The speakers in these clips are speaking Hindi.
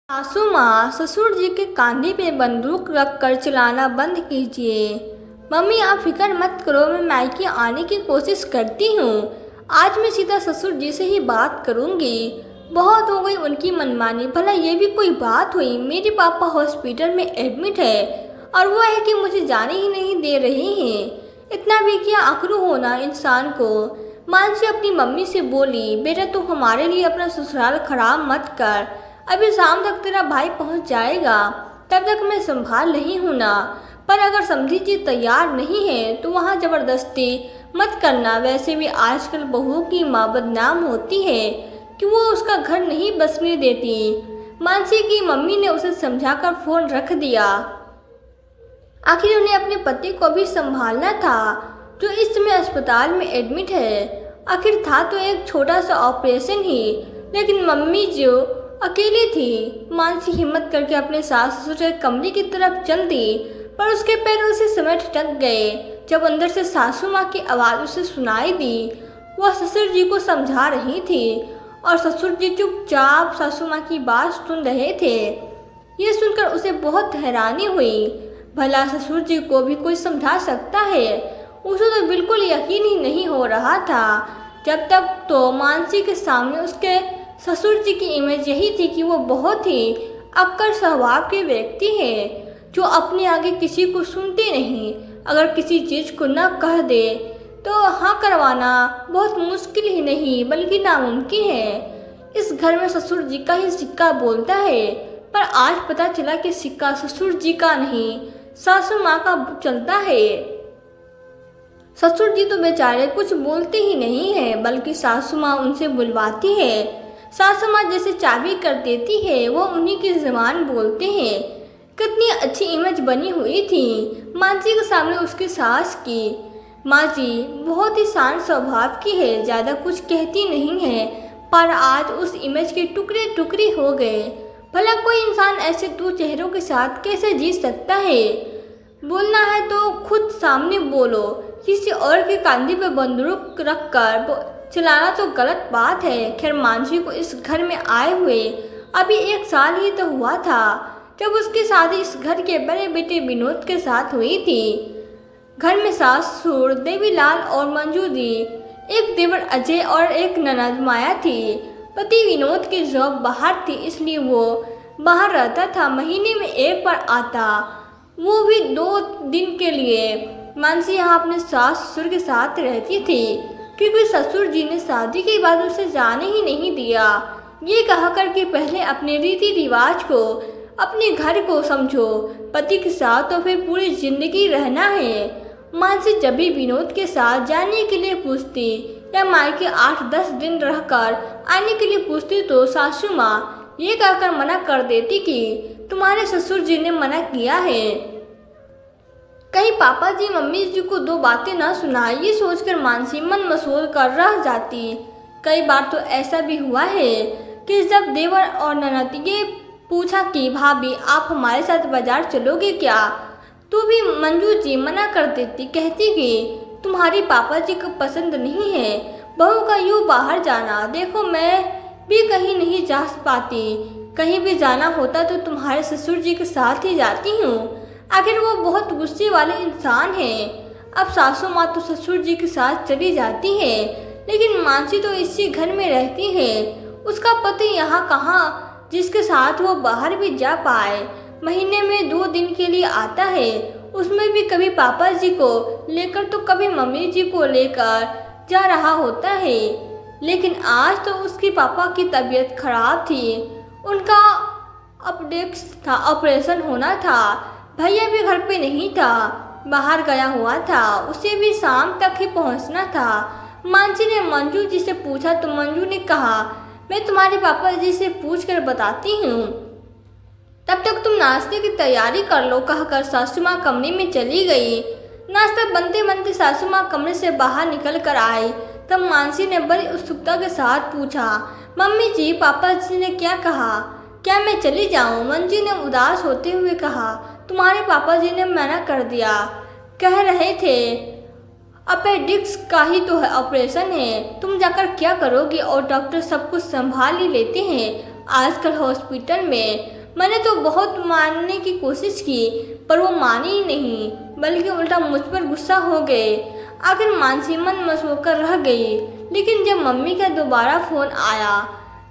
सासू माँ, ससुर जी के कंधे पे बंदूक रखकर चलाना बंद कीजिए। मम्मी आप फिक्र मत करो, मैं मायके आने की कोशिश करती हूँ। आज मैं सीधा ससुर जी से ही बात करूँगी। बहुत हो गई उनकी मनमानी, भला ये भी कोई बात हुई। मेरे पापा हॉस्पिटल में एडमिट है और वो है कि मुझे जाने ही नहीं दे रहे हैं। इतना भी क्या अकड़ू होना इंसान को। मानसी अपनी मम्मी से बोली, बेटा तू हमारे लिए अपना ससुराल खराब मत कर। अभी शाम तक तेरा भाई पहुंच जाएगा, तब तक मैं संभाल रही हूँ ना। पर अगर समधी जी तैयार नहीं है तो वहाँ ज़बरदस्ती मत करना। वैसे भी आजकल बहुओं की माँ बदनाम होती है कि वो उसका घर नहीं बसने देती। मानसी की मम्मी ने उसे समझाकर फ़ोन रख दिया। आखिर उन्हें अपने पति को भी संभालना था, जो इस समय अस्पताल में एडमिट है। आखिर था तो एक छोटा सा ऑपरेशन ही, लेकिन मम्मी जो अकेली थी। मानसी हिम्मत करके अपने सास ससुर के कमरे की तरफ चल दी, पर उसके पैर उसी समय ठिठक गए जब अंदर से सासू माँ की आवाज़ उसे सुनाई दी। वह ससुर जी को समझा रही थी और ससुर जी चुपचाप सासू माँ की बात सुन रहे थे। ये सुनकर उसे बहुत हैरानी हुई। भला ससुर जी को भी कोई समझा सकता है? उसे तो बिल्कुल यकीन ही नहीं हो रहा था। जब तक तो मानसी के सामने उसके ससुर जी की इमेज यही थी कि वो बहुत ही अक्कड़ स्वभाव के व्यक्ति हैं, जो अपने आगे किसी को सुनते नहीं। अगर किसी चीज़ को न कह दे तो हाँ करवाना बहुत मुश्किल ही नहीं बल्कि नामुमकिन है। इस घर में ससुर जी का ही सिक्का बोलता है, पर आज पता चला कि सिक्का ससुर जी का नहीं, सासू माँ का चलता है। ससुर जी तो बेचारे कुछ बोलते ही नहीं है, बल्कि सासू माँ उनसे बुलवाती है। सासू माँ जैसे चाबी कर देती है, वो उन्हीं की ज़बान बोलते हैं। कितनी अच्छी इमेज बनी हुई थी मानसी के सामने उसकी सास की। माँ जी बहुत ही शांत स्वभाव की है, ज़्यादा कुछ कहती नहीं है, पर आज उस इमेज के टुकड़े टुकड़े हो गए। भला कोई इंसान ऐसे दो चेहरों के साथ कैसे जी सकता है? बोलना है तो खुद सामने बोलो, किसी और के कंधे पर बंदूक रखकर चलाना तो गलत बात है। खैर मानसी को इस घर में आए हुए अभी 1 साल ही तो हुआ था, जब उसकी शादी इस घर के बड़े बेटे विनोद के साथ हुई थी। घर में सास ससुर देवीलाल और मंजू दी, एक देवर अजय और एक ननद माया थी। पति विनोद की जॉब बाहर थी, इसलिए वो बाहर रहता था। महीने में 1 बार आता, वो भी 2 दिन के लिए। मानसी यहाँ अपने सास ससुर के साथ रहती थी, क्योंकि ससुर जी ने शादी के बाद उसे जाने ही नहीं दिया। ये कहा कर कि पहले अपने रीति रिवाज को, अपने घर को समझो, पति के साथ तो फिर पूरी जिंदगी रहना है। मानसी जब भी विनोद के साथ जाने के लिए पूछती या मायके 8-10 दिन रहकर आने के लिए पूछती तो सासू माँ ये कहकर मना कर देती कि तुम्हारे ससुर जी ने मना किया है। कहीं पापा जी मम्मी जी को 2 बातें ना सुनाए, ये सोचकर मानसी मन मसोल कर रह जाती। कई बार तो ऐसा भी हुआ है कि जब देवर और ननद ये पूछा कि भाभी आप हमारे साथ बाजार चलोगे क्या, तो भी मंजू जी मना कर देती, कहती कि तुम्हारी पापा जी को पसंद नहीं है बहू का यूँ बाहर जाना। देखो मैं भी कहीं नहीं जा पाती, कहीं भी जाना होता तो तुम्हारे ससुर जी के साथ ही जाती हूँ। आखिर वो बहुत गुस्से वाले इंसान हैं। अब सासू माँ तो ससुर जी के साथ चली जाती है, लेकिन मानसी तो इसी घर में रहती है। उसका पति यहाँ कहाँ जिसके साथ वो बाहर भी जा पाए। महीने में 2 दिन के लिए आता है, उसमें भी कभी पापा जी को लेकर तो कभी मम्मी जी को लेकर जा रहा होता है। लेकिन आज तो उसकी पापा की तबीयत खराब थी, उनका अपडेक्स था, ऑपरेशन होना था। भैया भी घर पे नहीं था, बाहर गया हुआ था, उसे भी शाम तक ही पहुंचना था। मानसी ने मंजू जी से पूछा तो मंजू ने कहा मैं तुम्हारे पापा जी से पूछ कर बताती हूँ, तब तक तुम नाश्ते की तैयारी कर लो, कहकर सासू माँ कमरे में चली गई। नाश्ता बनते बनते सासू माँ कमरे से बाहर निकल कर आई। तब मानसी ने बड़ी उत्सुकता के साथ पूछा, मम्मी जी पापा जी ने क्या कहा, क्या मैं चली जाऊँ? मंजू ने उदास होते हुए कहा, तुम्हारे पापा जी ने मना कर दिया, कह रहे थे अपेंडिक्स का ही तो ऑपरेशन है, तुम जाकर क्या करोगी और डॉक्टर सब कुछ संभाल ही लेते हैं। आजकल हॉस्पिटल में। मैंने तो बहुत मानने की कोशिश की पर वो मानी ही नहीं, बल्कि उल्टा मुझ पर गुस्सा हो गए। आखिर मानसी मन मचोकर रह गई। लेकिन जब मम्मी का दोबारा फ़ोन आया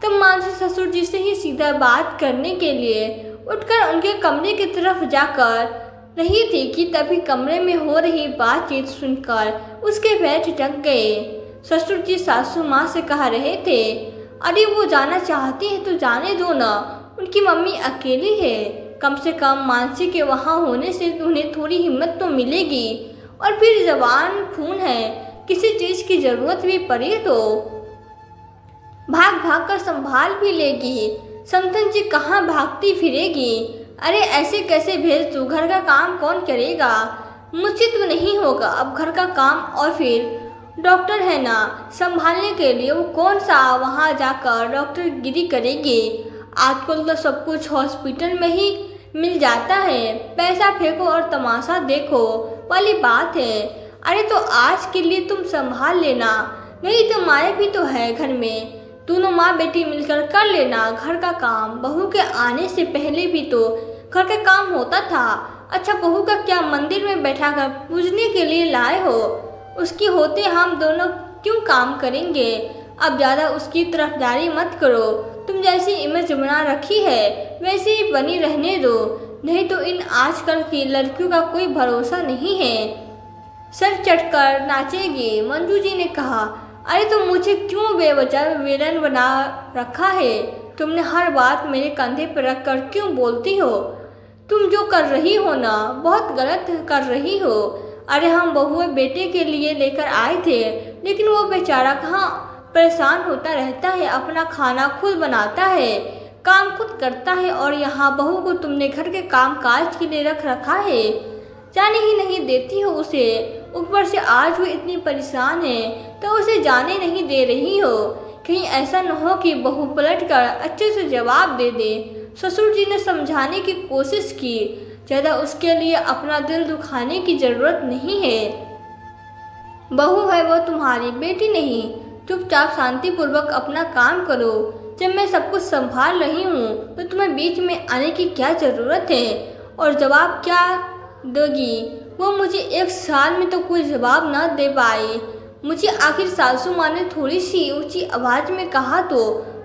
तब मानसी ससुर जी से ही सीधा बात करने के लिए उठकर उनके कमरे की तरफ जाकर रही थी कि तभी कमरे में हो रही बातचीत सुनकर उसके पैर ठिठक गए। ससुर जी सासू माँ से कह रहे थे, अरे वो जाना चाहती है तो जाने दो ना, उनकी मम्मी अकेली है। कम से कम मानसी के वहाँ होने से उन्हें थोड़ी हिम्मत तो मिलेगी। और फिर जवान खून है, किसी चीज़ की ज़रूरत भी पड़े तो भाग भाग कर संभाल भी लेगी। समतन जी कहाँ भागती फिरेगी। अरे ऐसे कैसे भेज दूँ, घर का काम कौन करेगा। मुझसे तो नहीं होगा अब घर का काम। और फिर डॉक्टर है ना संभालने के लिए, वो कौन सा वहाँ जाकर डॉक्टर गिरी करेगी। आजकल तो सब कुछ हॉस्पिटल में ही मिल जाता है, पैसा फेंको और तमाशा देखो वाली बात है। अरे तो आज के लिए तुम संभाल लेना, नहीं तो माया भी तो है घर में, दोनों माँ बेटी मिलकर कर लेना घर का काम। बहू के आने से पहले भी तो घर का काम होता था। अच्छा बहू का क्या मंदिर में बैठाकर पूजने के लिए लाए हो, उसकी होते हम दोनों क्यों काम करेंगे। अब ज़्यादा उसकी तरफदारी मत करो, तुम जैसी इमेज बना रखी है वैसे ही बनी रहने दो, नहीं तो इन आजकल की लड़कियों का कोई भरोसा नहीं है, सर चटकर नाचेगी। मंजू जी ने कहा, अरे तुम मुझे क्यों बेवजह विलन बना रखा है। तुमने हर बात मेरे कंधे पर रख कर क्यों बोलती हो। तुम जो कर रही हो ना बहुत गलत कर रही हो। अरे हम बहुए बेटे के लिए लेकर आए थे, लेकिन वो बेचारा कहाँ परेशान होता रहता है, अपना खाना खुद बनाता है, काम खुद करता है, और यहाँ बहू को तुमने घर के काम काज के लिए रख रखा है, जाने ही नहीं देती हो उसे। ऊपर से आज वो इतनी परेशान है तो उसे जाने नहीं दे रही हो। कहीं ऐसा न हो कि बहू पलट कर अच्छे से जवाब दे दे। ससुर जी ने समझाने की कोशिश की, ज़्यादा उसके लिए अपना दिल दुखाने की ज़रूरत नहीं है। बहू है वो तुम्हारी बेटी नहीं, चुपचाप शांतिपूर्वक अपना काम करो। जब मैं सब कुछ संभाल रही हूँ तो तुम्हें बीच में आने की क्या ज़रूरत है। और जवाब क्या दोगी, वो मुझे 1 साल में तो कोई जवाब न दे पाई। मुझे आखिर सासू माँ ने थोड़ी सी ऊंची आवाज़ में कहा तो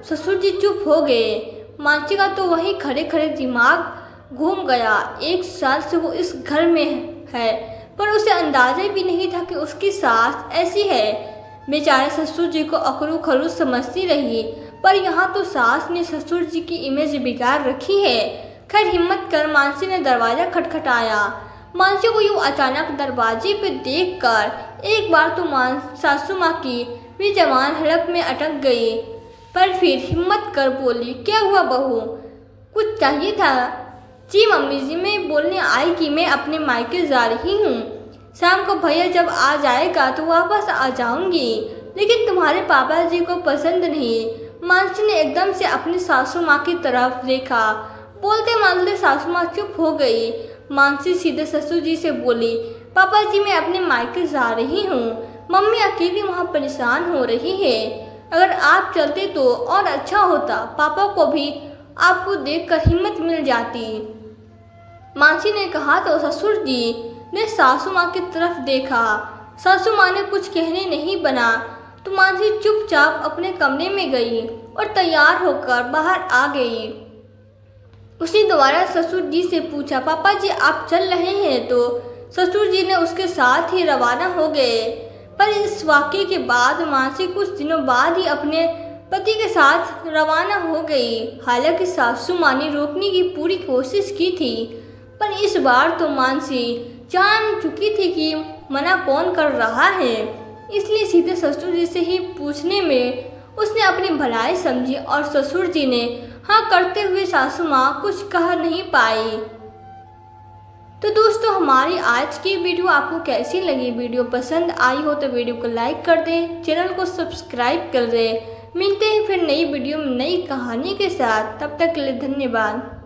ससुर जी चुप हो गए। मानसी का तो वहीं खड़े खड़े दिमाग घूम गया। 1 साल से वो इस घर में है पर उसे अंदाजा भी नहीं था कि उसकी सास ऐसी है। बेचारे ससुर जी को अकड़ू खड़ूस समझती रही, पर यहाँ तो सास ने ससुर जी की इमेज बिगाड़ रखी है। खैर हिम्मत कर मानसी ने दरवाज़ा खटखटाया। मानसी को यूँ अचानक दरवाजे पे देखकर एक बार तो सासू माँ की भी जबान हड़प में अटक गई, पर फिर हिम्मत कर बोली, क्या हुआ बहू, कुछ चाहिए था। जी मम्मी जी, मैं बोलने आई कि मैं अपने मायके जा रही हूँ, शाम को भैया जब आ जाएगा तो वापस आ जाऊँगी, लेकिन तुम्हारे पापा जी को पसंद नहीं। मानसी ने एकदम से अपनी सासू माँ की तरफ देखा। बोलते मानते सासू माँ चुप हो गई। मानसी सीधे ससुर जी से बोली, पापा जी मैं अपने मायके जा रही हूँ, मम्मी अकेली वहाँ परेशान हो रही है, अगर आप चलते तो और अच्छा होता, पापा को भी आपको देखकर हिम्मत मिल जाती। मानसी ने कहा तो ससुर जी ने सासू माँ की तरफ देखा। सासू माँ ने कुछ कहने नहीं बना तो मानसी चुपचाप अपने कमरे में गई और तैयार होकर बाहर आ गई। उसी दोबारा ससुर जी से पूछा, पापा जी आप चल रहे हैं। तो ससुर जी ने उसके साथ ही रवाना हो गए। पर इस वाक़ये के बाद मानसी कुछ दिनों बाद ही अपने पति के साथ रवाना हो गई। हालांकि सासू माँ ने रोकने की पूरी कोशिश की थी, पर इस बार तो मानसी जान चुकी थी कि मना कौन कर रहा है, इसलिए सीधे ससुर जी से ही पूछने में उसने अपनी भलाई समझी और ससुर जी ने हाँ करते हुए सासू माँ कुछ कह नहीं पाई। तो दोस्तों हमारी आज की वीडियो आपको कैसी लगी। वीडियो पसंद आई हो तो वीडियो को लाइक कर दें, चैनल को सब्सक्राइब कर दें। मिलते हैं फिर नई वीडियो में नई कहानी के साथ, तब तक के लिए धन्यवाद।